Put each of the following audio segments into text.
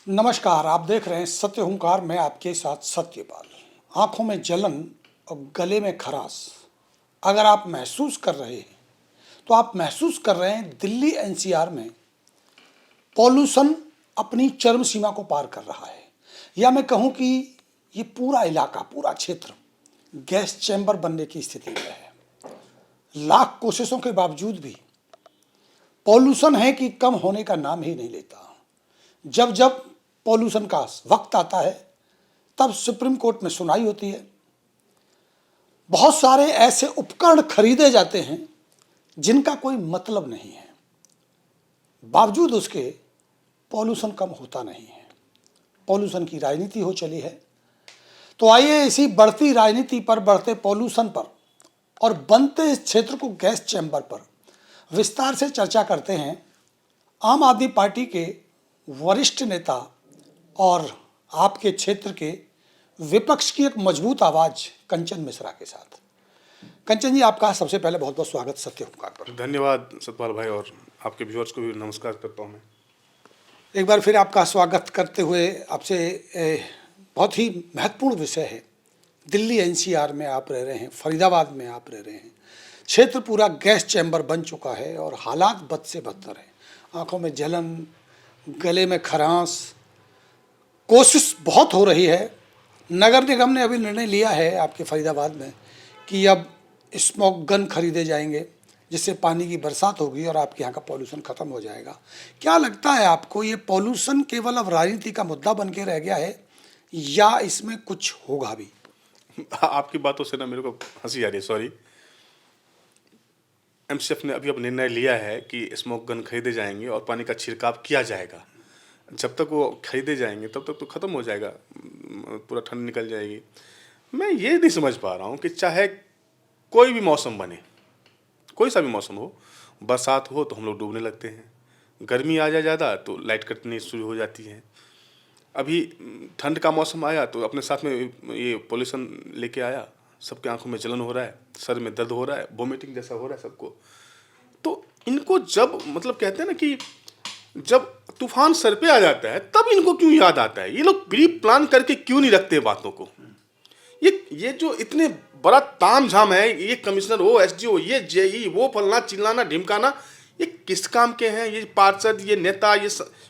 नमस्कार, आप देख रहे हैं सत्य हुंकार। मैं आपके साथ सत्यपाल। आंखों में जलन और गले में खराश अगर आप महसूस कर रहे हैं तो आप महसूस कर रहे हैं दिल्ली एनसीआर में पॉल्यूशन अपनी चरम सीमा को पार कर रहा है। या मैं कहूं कि ये पूरा इलाका, पूरा क्षेत्र गैस चैम्बर बनने की स्थिति में है। लाख कोशिशों के बावजूद भी पॉल्यूशन है कि कम होने का नाम ही नहीं लेता। जब जब पॉल्यूशन का वक्त आता है तब सुप्रीम कोर्ट में सुनवाई होती है। बहुत सारे ऐसे उपकरण खरीदे जाते हैं जिनका कोई मतलब नहीं है, बावजूद उसके पॉल्यूशन कम होता नहीं है। पॉल्यूशन की राजनीति हो चली है। तो आइए इसी बढ़ती राजनीति पर, बढ़ते पॉल्यूशन पर और बनते इस क्षेत्र को गैस चैम्बर पर विस्तार से चर्चा करते हैं आम आदमी पार्टी के वरिष्ठ नेता और आपके क्षेत्र के विपक्ष की एक मजबूत आवाज कंचन मिश्रा के साथ। कंचन जी, आपका सबसे पहले बहुत बहुत स्वागत सत्य हुंकार पर। धन्यवाद सतपाल भाई, और आपके व्यूअर्स को भी नमस्कार करता हूँ मैं। एक बार फिर आपका स्वागत करते हुए आपसे बहुत ही महत्वपूर्ण विषय है। दिल्ली एनसीआर में आप रह रहे हैं, फरीदाबाद में आप रह रहे हैं। क्षेत्र पूरा गैस चैम्बर बन चुका है और हालात बद से बदतर है। आंखों में जलन, गले में खराश, कोशिश बहुत हो रही है। नगर निगम ने अभी निर्णय लिया है आपके फरीदाबाद में कि अब स्मोक गन खरीदे जाएंगे, जिससे पानी की बरसात होगी और आपके यहाँ का पॉल्यूशन खत्म हो जाएगा। क्या लगता है आपको, ये पॉल्यूशन केवल अब राजनीति का मुद्दा बन के रह गया है या इसमें कुछ होगा भी? आपकी बातों से ना मेरे को हंसी आ रही है, सॉरी। एमसीएफ ने अभी अब निर्णय लिया है कि स्मोक गन खरीदे जाएंगे और पानी का छिड़काव किया जाएगा। जब तक वो खरीदे जाएंगे तब तक तो ख़त्म हो जाएगा, पूरा ठंड निकल जाएगी। मैं ये नहीं समझ पा रहा हूँ कि चाहे कोई भी मौसम बने, कोई सा भी मौसम हो, बरसात हो तो हम लोग डूबने लगते हैं, गर्मी आ जाए ज़्यादा तो लाइट कटनी शुरू हो जाती है। अभी ठंड का मौसम आया तो अपने साथ में ये पोल्यूशन लेके आया, सबके आंखों में जलन हो रहा है, सर में दर्द हो रहा है, वोमिटिंग जैसा हो रहा है सबको। तो इनको जब मतलब कहते हैं ना कि जब तूफान सर पे आ जाता है तब इनको क्यों याद आता है? ये लोग प्री प्लान करके क्यों नहीं रखते बातों को? ये जो इतने बड़ा तामझाम है, ये कमिश्नर हो, एसडीओ, ये जेई, वो फलना चिल्लाना ढिमकाना, ये किस काम के हैं? ये पार्षद, ये नेता, ये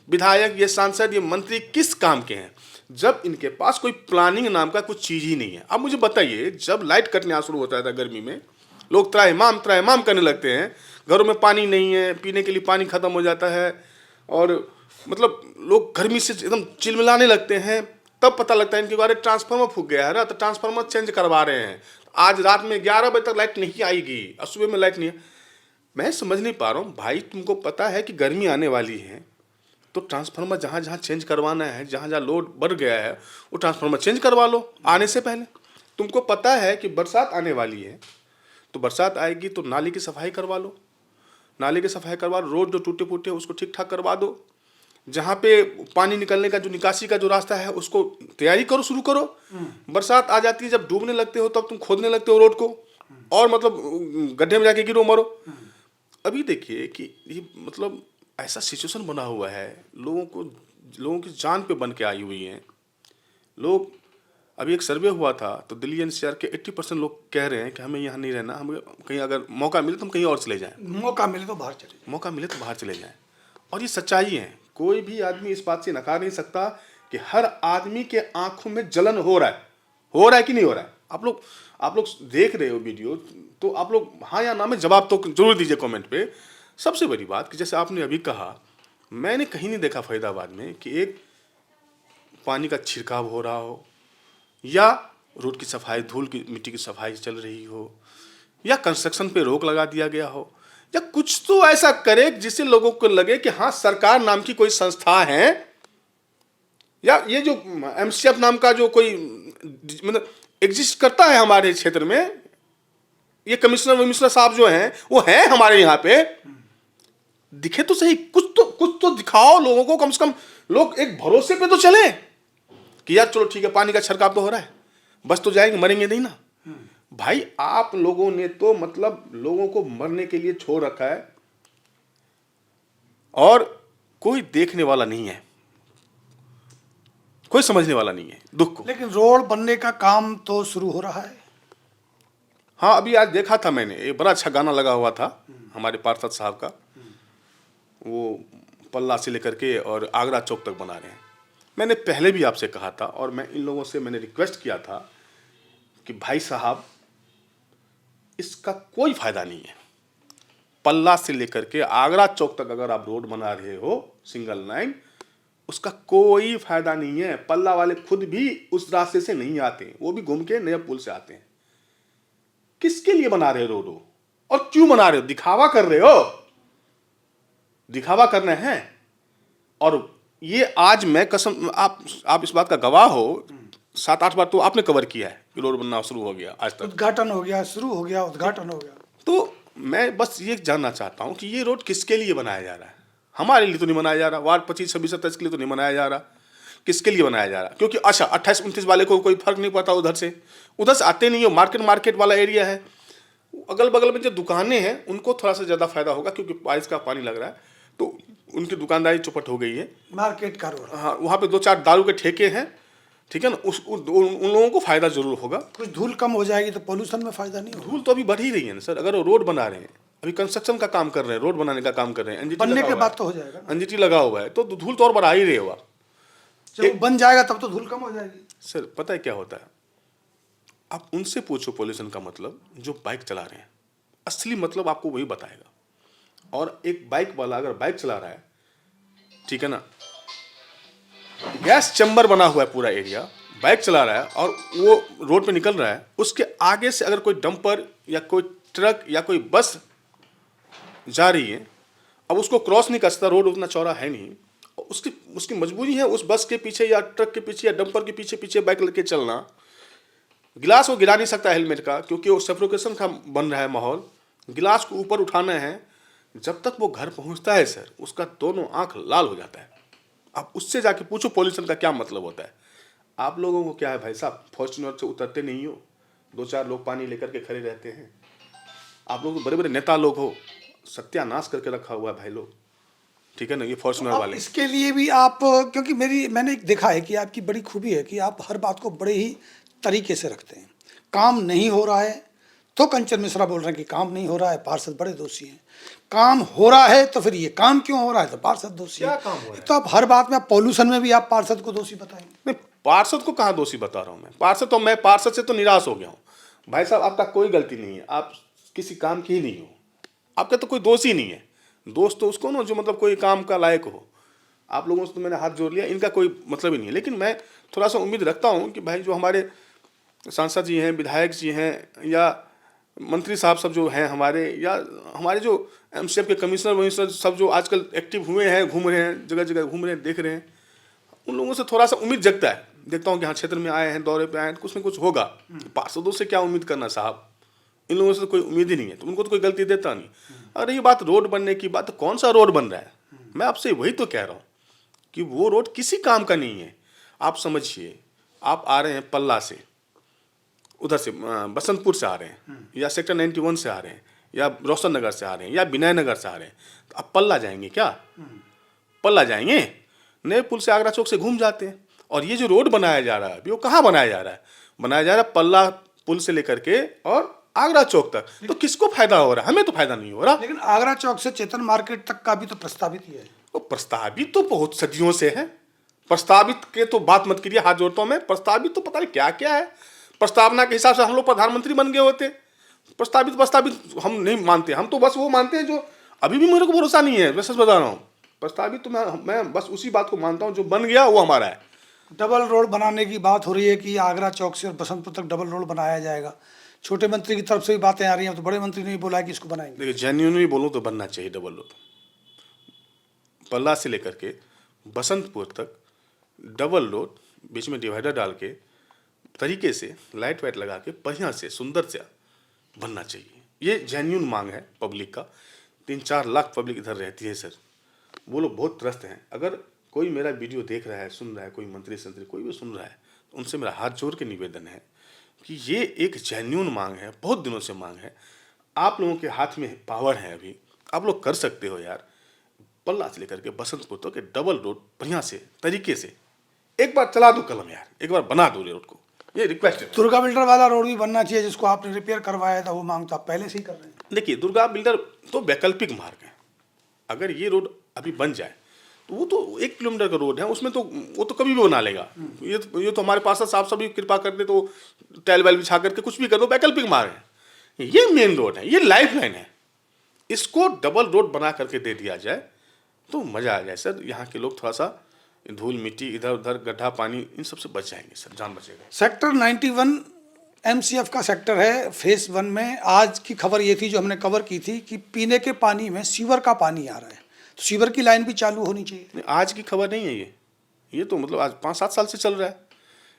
विधायक, ये सांसद, ये मंत्री किस काम के हैं जब इनके पास कोई प्लानिंग नाम का कुछ चीज ही नहीं है? अब मुझे बताइए, जब लाइट कटने शुरू होता था गर्मी में, लोग त्राहिमाम करने लगते हैं, घरों में पानी नहीं है, पीने के लिए पानी खत्म हो जाता है और मतलब लोग गर्मी से एकदम चिलमिलाने लगते हैं। तब पता लगता है इनके बारे ट्रांसफार्मर फूक गया है ना, तो ट्रांसफार्मर चेंज करवा रहे हैं। आज रात में 11 बजे तक लाइट नहीं आएगी और सुबह में लाइट नहीं है। मैं समझ नहीं पा रहा हूँ भाई, तुमको पता है कि गर्मी आने वाली है तो ट्रांसफार्मर जहाँ जहाँ चेंज करवाना है, जहाँ जहाँ लोड बढ़ गया है, वो ट्रांसफार्मर चेंज करवा लो आने से पहले। तुमको पता है कि बरसात आने वाली है तो बरसात आएगी तो नाली की सफाई करवा लो, नाले की सफाई करवा लो, रोड जो टूटे फूटे उसको ठीक ठाक करवा दो, जहाँ पे पानी निकलने का जो निकासी का जो रास्ता है उसको तैयारी करो, शुरू करो। बरसात आ जाती है, जब डूबने लगते हो तब तुम खोदने लगते हो रोड को और मतलब गड्ढे में जाके गिरो मरो। अभी देखिए कि ये मतलब ऐसा सिचुएशन बना हुआ है, लोगों की जान पे बन के आई हुई हैं लोग। अभी एक सर्वे हुआ था तो दिल्ली एनसीआर के 80% लोग कह रहे हैं कि हमें यहाँ नहीं रहना, हमें कहीं अगर मौका मिले तो हम कहीं और चले जाएं, मौका मिले तो बाहर चले जाएं। और ये सच्चाई है। कोई भी आदमी इस बात से नकार नहीं सकता कि हर आदमी के आंखों में जलन हो रहा है कि नहीं हो रहा है? आप लोग देख रहे हो वीडियो, तो आप लोग हाँ या ना में जवाब तो जरूर दीजिए कमेंट पे। सबसे बड़ी बात कि जैसे आपने अभी कहा, मैंने कहीं नहीं देखा फरीदाबाद में कि एक पानी का छिड़काव हो रहा हो, या रोड की सफाई, धूल की मिट्टी की सफाई चल रही हो, या कंस्ट्रक्शन पे रोक लगा दिया गया हो, या कुछ तो ऐसा करे जिससे लोगों को लगे कि हाँ सरकार नाम की कोई संस्था है, या ये जो एमसीएफ नाम का जो कोई मतलब एग्जिस्ट करता है हमारे क्षेत्र में, ये कमिश्नर साहब जो हैं वो हैं हमारे यहाँ पे, दिखे तो सही, कुछ तो दिखाओ लोगों को, कम से कम लोग एक भरोसे पे तो चले कि यार चलो ठीक है, पानी का छिड़काव तो हो रहा है, बस तो जाएंगे, मरेंगे नहीं ना। भाई आप लोगों ने तो मतलब लोगों को मरने के लिए छोड़ रखा है और कोई देखने वाला नहीं है। कोई समझने वाला नहीं है दुख को। लेकिन रोड बनने का काम तो शुरू हो रहा है। हाँ, अभी आज देखा था मैंने, एक बड़ा अच्छा गाना लगा हुआ था हमारे पार्षद साहब का, वो पल्ला से लेकर के और आगरा चौक तक बना रहे हैं। मैंने पहले भी आपसे कहा था और मैं इन लोगों से मैंने रिक्वेस्ट किया था कि भाई साहब इसका कोई फायदा नहीं है। पल्ला से लेकर के आगरा चौक तक अगर आप रोड बना रहे हो सिंगल लाइन, उसका कोई फायदा नहीं है। पल्ला वाले खुद भी उस रास्ते से नहीं आते, वो भी घूम के नया पुल से आते हैं। किसके लिए बना रहे हो रोड हो? और क्यों बना रहे हो? दिखावा कर रहे हो, दिखावा करना है। और ये आज मैं कसम, आप इस बात का गवाह हो, 7-8 बार तो आपने कवर किया है कि रोड बनना शुरू हो गया, आज तक उद्घाटन हो गया, शुरू हो गया, उद्घाटन हो गया। तो मैं बस ये जानना चाहता हूं कि ये रोड किसके लिए बनाया जा रहा है? हमारे लिए तो नहीं बनाया जा रहा, वार्ड 25, 26, 27 के लिए तो नहीं बनाया जा रहा। किसके लिए बनाया जा रहा? क्योंकि अच्छा 28, 29 वाले को कोई फर्क नहीं पड़ता, उधर से आते नहीं हो। मार्केट वाला एरिया है, अगल बगल में जो दुकानें हैं उनको थोड़ा सा ज़्यादा फायदा होगा, क्योंकि बारिश का पानी लग रहा है तो उनकी दुकानदारी चौपट हो गई है। मार्केट का रोड, हाँ, वहाँ पे 2-4 दारू के ठेके हैं, ठीक है ना, उन लोगों को फायदा जरूर होगा। कुछ धूल कम हो जाएगी तो पोल्यूशन में फायदा नहीं होगा। धूल तो अभी बढ़ ही रही है ना सर। अगर वो रोड बना रहे हैं, अभी कंस्ट्रक्शन का काम कर रहे हैं, रोड बनाने का काम कर रहे हैं, एनजीटी बनने लगा के हुआ बाद है, तो हो जाएगा ना। एनजीटी लगा हुआ है, तो धूल तो और बढ़ा ही रहे हो आप। जब वो बन जाएगा तब तो धूल कम हो जाएगी। सर पता है क्या होता है, आप उनसे पूछो पोल्यूशन का मतलब, जो बाइक चला रहे हैं, असली मतलब आपको वही बताएगा। और एक बाइक वाला अगर बाइक चला रहा है, ठीक है ना, गैस चैम्बर बना हुआ है पूरा एरिया, बाइक चला रहा है और वो रोड पे निकल रहा है, उसके आगे से अगर कोई डंपर या कोई ट्रक या कोई बस जा रही है, अब उसको क्रॉस नहीं कर सकता, रोड उतना चौड़ा है नहीं, उसकी मजबूरी है उस बस के पीछे या ट्रक के पीछे या डंपर के पीछे पीछे बाइक लेके चलना। गिलास वो गिरा नहीं सकता हेलमेट का, क्योंकि वो सफोकेशन का बन रहा है माहौल। गिलास को ऊपर उठाना है, जब तक वो घर पहुंचता है सर, उसका दोनों आंख लाल हो जाता है। आप उससे जाके पूछो पोल्यूशन का क्या मतलब होता है। आप लोगों को क्या है भाई साहब, फॉर्च्यूनर से उतरते नहीं हो, 2-4 लोग पानी लेकर के खड़े रहते हैं। आप लोग तो बड़े बड़े नेता लोग हो, सत्यानाश करके रखा हुआ है भाई लोग, ठीक है ना, ये फॉर्च्यूनर अब वाले। इसके लिए भी आप, क्योंकि मैंने एक देखा है कि आपकी बड़ी खूबी है कि आप हर बात को बड़े ही तरीके से रखते हैं। काम नहीं हो रहा है तो कंचन मिश्रा बोल रहे हैं कि काम नहीं हो रहा है, पार्षद बड़े दोषी हैं। काम हो रहा है तो फिर ये काम क्यों हो रहा है तो पार्षद दोषी है। क्या काम हो रहा है? तो आप हर बात में, आप पॉल्यूशन में भी आप पार्षद को दोषी बताएंगे। नहीं, पार्षद को कहाँ दोषी बता रहा हूँ मैं पार्षद से तो निराश हो गया हूँ। भाई साहब आपका कोई गलती नहीं है, आप किसी काम की ही नहीं हो, आपका तो कोई दोष ही नहीं है। दोस्त तो उसको ना जो मतलब कोई काम का लायक हो। आप लोगों से तो मैंने हाथ जोड़ लिया, इनका कोई मतलब ही नहीं है। लेकिन मैं थोड़ा सा उम्मीद रखता हूँ कि भाई जो हमारे सांसद जी हैं, विधायक जी हैं, या मंत्री साहब सब जो हैं हमारे, या हमारे जो एमसीएफ के कमिश्नर वमिश्नर सब जो आजकल एक्टिव हुए हैं, घूम रहे हैं, जगह जगह घूम रहे हैं, देख रहे हैं, उन लोगों से थोड़ा सा उम्मीद जगता है। देखता हूँ कि हाँ क्षेत्र में आए हैं, दौरे पे आए हैं, कुछ न कुछ होगा। पार्षदों से क्या उम्मीद करना साहब, इन लोगों से तो कोई उम्मीद ही नहीं है, तो उनको तो कोई गलती देता नहीं। अरे ये बात रोड बनने की बात, कौन सा रोड बन रहा है? मैं आपसे वही तो कह रहा हूँ कि वो रोड किसी काम का नहीं है। आप समझिए, आप आ रहे हैं पल्ला से, उधर से बसंतपुर से आ रहे हैं, या सेक्टर 91 से आ रहे हैं, या रोशन नगर से आ रहे हैं, या विनय नगर से आ रहे हैं, तो आप पल्ला जाएंगे क्या? पल्ला जाएंगे? नए पुल से आगरा चौक से घूम जाते हैं। और ये जो रोड बनाया जा रहा है अभी, वो कहाँ बनाया जा रहा है? बनाया जा रहा है पल्ला पुल से लेकर के और आगरा चौक तक। तो किसको फायदा हो रहा है? हमें तो फायदा नहीं हो रहा। लेकिन आगरा चौक से चेतन मार्केट तक का भी तो प्रस्तावित ही है। वो प्रस्तावित तो बहुत सदियों से है। प्रस्तावित के तो बात मत करिए, हाथ जोड़ता हूं मैं। प्रस्तावित तो पता नहीं क्या क्या है। प्रस्तावना के हिसाब से हम लोग प्रधानमंत्री बन गए होते। प्रस्तावित हम नहीं मानते, हम तो बस वो मानते हैं जो अभी भी मेरे को भरोसा नहीं है, मैं सच बता रहा हूँ। प्रस्तावित तो मैं बस उसी बात को मानता हूँ जो बन गया वो हमारा है। डबल रोड बनाने की बात हो रही है कि आगरा चौक से और बसंतपुर तक डबल रोड बनाया जाएगा। छोटे मंत्री की तरफ से भी बातें आ रही हैं, तो बड़े मंत्री ने भी बोला है कि इसको बनाएंगे। देखिए, जेन्युइनली बोलूँ तो बनना चाहिए डबल रोड। पल्ला से लेकर के बसंतपुर तक डबल रोड, बीच में डिवाइडर डाल के तरीके से लाइट वाइट लगा के बढ़िया से सुंदर से बनना चाहिए। ये जेन्युइन मांग है पब्लिक का। 3-4 लाख पब्लिक इधर रहती है सर, वो लोग बहुत त्रस्त हैं। अगर कोई मेरा वीडियो देख रहा है, सुन रहा है, कोई मंत्री संतरी कोई भी सुन रहा है, तो उनसे मेरा हाथ जोड़ के निवेदन है कि ये एक जेन्युइन मांग है, बहुत दिनों से मांग है। आप लोगों के हाथ में पावर है, अभी आप लोग कर सकते हो यार। पल्ला से लेकर के बसंतपुर तक के डबल रोड बढ़िया से तरीके से एक बार चला दो कलम यार, एक बार बना दो रोड को, ये रिक्वेस्ट है। दुर्गा बिल्डर वाला रोड भी बनना चाहिए, जिसको आपने रिपेयर करवाया था, वो मांग तो आप पहले से ही कर रहे हैं। देखिए, दुर्गा बिल्डर तो वैकल्पिक मार्ग है। अगर ये रोड अभी बन जाए तो वो तो 1 किलोमीटर का रोड है, उसमें तो वो तो कभी भी बना लेगा। ये तो हमारे पास साहब सभी कृपा कर दे तो टाइल वाइल बिछा करके कुछ भी कर दो, वैकल्पिक मार्ग है। ये मेन रोड है, ये लाइफ लाइन है। इसको डबल रोड बना करके दे दिया जाए तो मज़ा आ जाए सर। यहाँ के लोग थोड़ा सा धूल मिट्टी, इधर उधर गड्ढा पानी, इन सब से बच जाएंगे सर, जान बचेगा। सेक्टर 91 MCF का सेक्टर है। फेज 1 में आज की खबर ये थी, जो हमने कवर की थी, कि पीने के पानी में सीवर का पानी आ रहा है, तो सीवर की लाइन भी चालू होनी चाहिए। नहीं, आज की खबर नहीं है ये तो मतलब आज 5-7 साल से चल रहा है।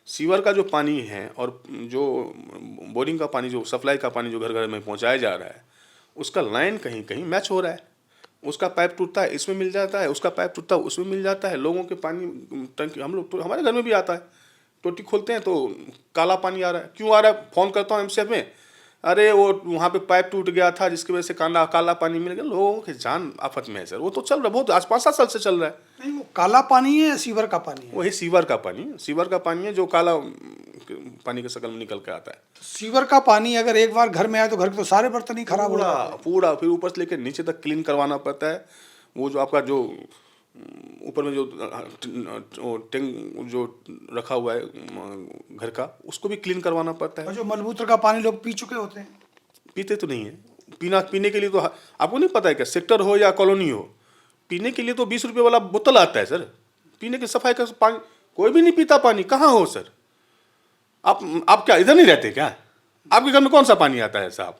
सीवर का जो पानी है और जो बोरिंग का पानी, जो सप्लाई का पानी जो घर घर में पहुंचाया जा रहा है, उसका लाइन कहीं कहीं मैच हो रहा है। उसका पाइप टूटता है, इसमें मिल जाता है, उसका पाइप टूटता है, उसमें मिल जाता है। लोगों के पानी टंकी, हम लोग तो हमारे घर में भी आता है, टोटी खोलते हैं तो काला पानी आ रहा है। क्यों आ रहा है? फ़ोन करता हूँ MCF में, अरे वो वहाँ पे पाइप टूट गया था जिसकी वजह से काला पानी मिल गया। लोगों के जान आफत में है सर। वो तो चल रहा है, बहुत आज 5-7 साल से चल रहा है। नहीं, वो काला पानी है या सीवर का पानी है? वही सीवर का पानी है जो काला पानी के शकल में निकल के आता है। सीवर का पानी अगर एक बार घर में आए तो घर के तो सारे बर्तन ही खराब हो जाते हैं। पूरा फिर ऊपर से लेकर नीचे तक क्लीन करवाना पड़ता है। वो जो आपका जो ऊपर में जो टैंक जो रखा हुआ है घर का, उसको भी क्लीन करवाना पड़ता है। और जो मलबूत्र का पानी लोग पी चुके होते हैं। पीते तो नहीं है। पीने के लिए तो आपको नहीं पता है क्या, सेक्टर हो या कॉलोनी हो, पीने के लिए तो 20 रुपये वाला बोतल आता है सर। पीने की सफाई का पानी कोई भी नहीं पीता। पानी कहाँ हो सर? आप क्या इधर नहीं रहते क्या? आपके घर में कौन सा पानी आता है साहब?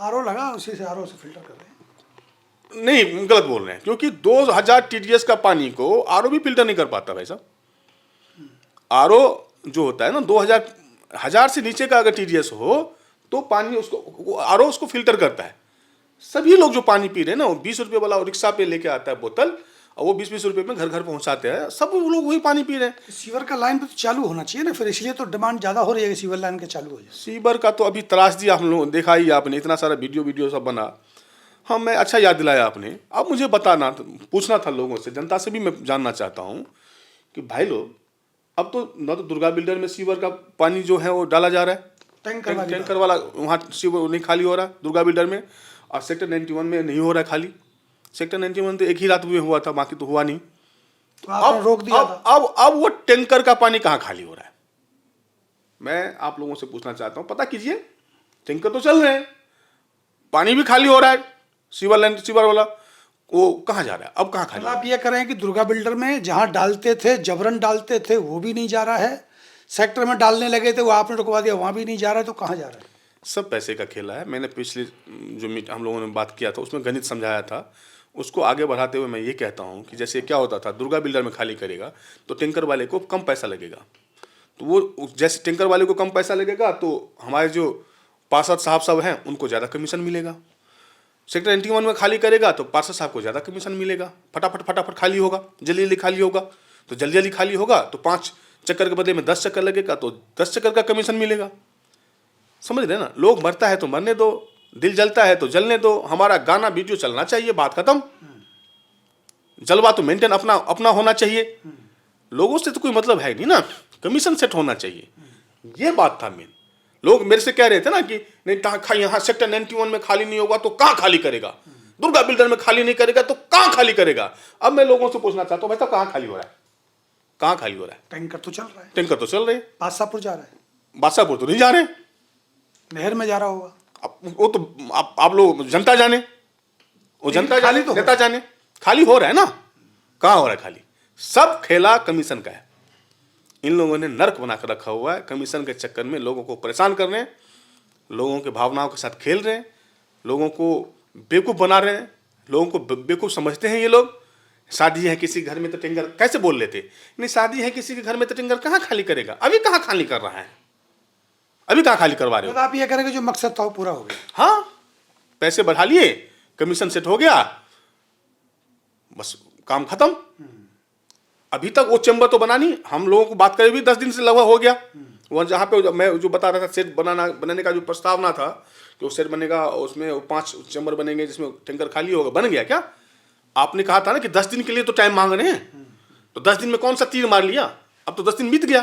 RO लगा, उसी से RO से फिल्टर कर रहे हैं। नहीं, गलत बोल रहे हैं, क्योंकि 2000 TDS का पानी को RO भी फिल्टर नहीं कर पाता भाई साहब। RO जो होता है ना, 2000 से नीचे का अगर TDS हो तो पानी उसको RO उसको फिल्टर करता है। सभी लोग जो पानी पी रहे हैं ना, वो 20 रुपये वाला रिक्शा पे लेके आता है बोतल, और वो 20-20 रुपये में घर घर पहुंचाते हैं। सब लोग वही पानी पी रहे हैं। सीवर का लाइन पे तो चालू होना चाहिए ना, फिर इसलिए तो डिमांड ज़्यादा हो रही है कि सीवर लाइन के चालू हो जाए। सीवर का तो अभी तराश दिया हम लोग, देखा ही आपने, इतना सारा वीडियो सब बना। हाँ, मैं अच्छा याद दिलाया आपने। अब मुझे बताना, पूछना था लोगों से, जनता से भी मैं जानना चाहता हूँ कि भाई लोग, अब तो न तो दुर्गा बिल्डर में सीवर का पानी जो है वो डाला जा रहा है, टैंकर वाला वहाँ सीवर नहीं खाली हो रहा दुर्गा बिल्डर में, और सेक्टर 91 में नहीं हो रहा है खाली। सेक्टर 91 तो एक ही रात में हुआ था, बाकी तो हुआ नहीं। तो आपने रोक दिया था। अब वो टैंकर का पानी कहाँ खाली हो रहा है? मैं आप लोगों से पूछना चाहता हूँ, पता कीजिए। टैंकर तो चल रहे हैं, पानी भी खाली हो रहा है, सीवर वाला वो कहाँ जा रहा है? अब कहाँ खाली? आप ये करें कि दुर्गा बिल्डर में जहाँ डालते थे, जबरन डालते थे, वो भी नहीं जा रहा है। सेक्टर में डालने लगे थे, वो आपने रुकवा दिया, वहाँ भी नहीं जा रहा है, तो कहाँ जा रहा है? सब पैसे का खेला है। मैंने पिछले जो हम लोगों ने बात किया था उसमें गणित समझाया था। उसको आगे बढ़ाते हुए मैं ये कहता हूँ कि जैसे क्या होता था, दुर्गा बिल्डर में खाली करेगा तो टैंकर वाले को कम पैसा लगेगा। तो वो जैसे टैंकर वाले को कम पैसा लगेगा तो हमारे जो पार्षद साहब सब हैं उनको ज़्यादा कमीशन मिलेगा। सेक्टर 91 में खाली करेगा तो पार्षद साहब को ज़्यादा कमीशन मिलेगा। फटाफट खाली होगा, जल्दी जल्दी खाली होगा। तो जल्दी जल्दी खाली होगा तो 5 चक्कर के बदले में 10 चक्कर लगेगा, तो 10 चक्कर का कमीशन मिलेगा। समझ रहे ना? लोग मरता है तो मरने दो, दिल जलता है तो जलने दो। हमारा गाना वीडियो चलना चाहिए, बात खत्म। जलवा तो मेंटेन अपना होना चाहिए। लोगों से तो कोई मतलब है नहीं ना, कमीशन सेट होना चाहिए। ये बात था मेन। लोग मेरे से कह रहे थे ना कि नहीं, यहाँ सेक्टर 91 में खाली नहीं होगा तो कहाँ खाली करेगा? दुर्गा बिल्डर में खाली नहीं करेगा तो कहाँ खाली करेगा? अब मैं लोगों से पूछना चाहता हूँ, भाई साहब कहाँ खाली हो रहा है? कहाँ खाली हो रहा है? टैंकर तो चल रहा है। टैंकर तो चल रहे हैं। बादशाहपुर जा रहा है। बादशाहपुर तो नहीं जा रहे, नहर में जा रहा होगा। वो तो आप लोग जनता जाने, वो जनता जाने तो नेता जाने। खाली हो रहा है ना? कहाँ हो रहा है खाली? सब खेला कमीशन का है। इन लोगों ने नर्क बना कर रखा हुआ है। कमीशन के चक्कर में लोगों को परेशान कर रहे हैं, लोगों के भावनाओं के साथ खेल रहे हैं, लोगों को बेवकूफ़ बना रहे हैं, लोगों को बेवकूफ़ समझते हैं ये लोग। शादी है किसी घर में तो टैंकर कैसे बोल लेते? नहीं, शादी है किसी के घर में तो टैंकर कहाँ खाली करेगा? अभी कहाँ खाली कर रहा है? अभी कहाँ खाली करवा रहे हो? तो आप ये करेंगे जो मकसद था वो पूरा हो गया। हाँ, पैसे बढ़ा लिए, कमीशन सेट हो गया, बस काम खत्म। अभी तक वो चैम्बर तो बना नहीं। हम लोगों को बात करे भी 10 दिन से लगभग हो गया। वहाँ जहाँ पे मैं जो बता रहा था सेट बनाने का जो प्रस्तावना था कि वो सेट बनेगा, उसमें 5 चैम्बर बनेंगे जिसमें टैंकर खाली होगा, बन गया क्या? आपने कहा था ना कि 10 दिन के लिए तो टाइम मांग रहे हैं, तो 10 दिन में कौन सा तीर मार लिया? अब तो 10 दिन बीत गया,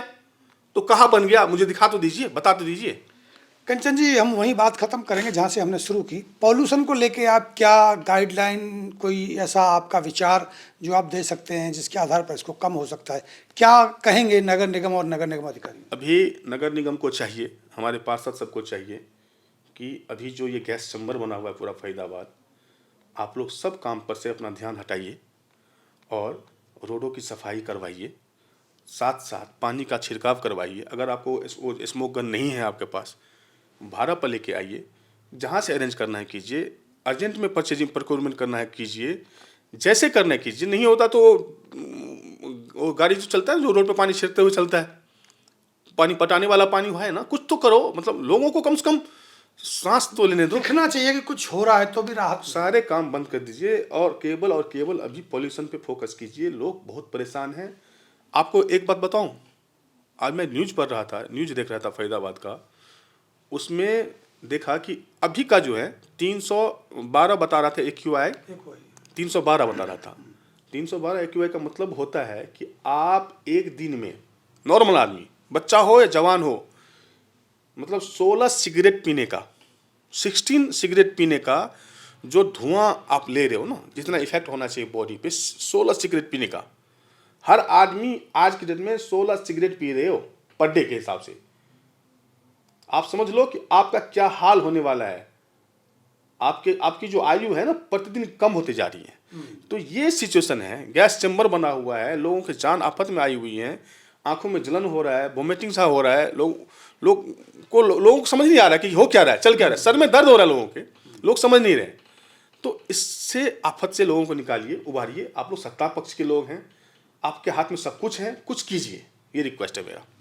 तो कहाँ बन गया, मुझे दिखा तो दीजिए, बता तो दीजिए। कंचन जी, हम वही बात खत्म करेंगे जहाँ से हमने शुरू की। पॉल्यूशन को लेके आप क्या गाइडलाइन, कोई ऐसा आपका विचार जो आप दे सकते हैं जिसके आधार पर इसको कम हो सकता है? क्या कहेंगे नगर निगम और नगर निगम अधिकारी? अभी नगर निगम को चाहिए, हमारे पार्षद सबको चाहिए कि अभी जो ये गैस चैम्बर बना हुआ है पूरा फरीदाबाद, आप लोग सब काम पर से अपना ध्यान हटाइए और रोडों की सफाई करवाइए, साथ साथ पानी का छिड़काव करवाइए। अगर आपको स्मोक गन नहीं है आपके पास, भाड़ा पर लेके आइए, जहाँ से अरेंज करना है कीजिए, अर्जेंट में परचेजिंग प्रोक्योरमेंट करना है कीजिए, जैसे करना है कीजिए। नहीं होता तो वो गाड़ी जो चलता है, जो रोड पे पानी छिड़कते हुए चलता है, पानी पटाने वाला पानी है ना, कुछ तो करो, मतलब लोगों को कम से कम सांस तो लेने दो। दिखना चाहिए कि कुछ हो रहा है तो भी राहत। सारे काम बंद कर दीजिए और केवल अभी पॉल्यूशन पे फोकस कीजिए। लोग बहुत परेशान हैं। आपको एक बात बताऊं, आज मैं न्यूज़ पढ़ रहा था, न्यूज़ देख रहा था फरीदाबाद का, उसमें देखा कि अभी का जो है 312 बता रहा था AQI, 312 बता रहा था। 312 AQI का मतलब होता है कि आप एक दिन में, नॉर्मल आदमी, बच्चा हो या जवान हो, मतलब 16 सिगरेट पीने का, 16 सिगरेट पीने का जो धुआं आप ले रहे हो ना, जितना इफेक्ट होना चाहिए बॉडी पे, 16 सिगरेट पीने का। हर आदमी आज की डेट में 16 सिगरेट पी रहे हो पर डे के हिसाब से। आप समझ लो कि आपका क्या हाल होने वाला है। आपकी जो आयु है ना, प्रतिदिन कम होते जा रही है। तो ये सिचुएशन है, गैस चैम्बर बना हुआ है, लोगों की जान आफत में आई हुई है, आंखों में जलन हो रहा है, वोमिटिंग सा हो रहा है, लोगों को समझ नहीं आ रहा है कि हो क्या रहा है, चल क्या रहा है, सर में दर्द हो रहा है लोगों के, लोग समझ नहीं रहे। तो इससे आफत से लोगों को निकालिए, उबारिए। आप लोग सत्ता पक्ष के लोग हैं, आपके हाथ में सब कुछ है, कुछ कीजिए, ये रिक्वेस्ट है मेरा।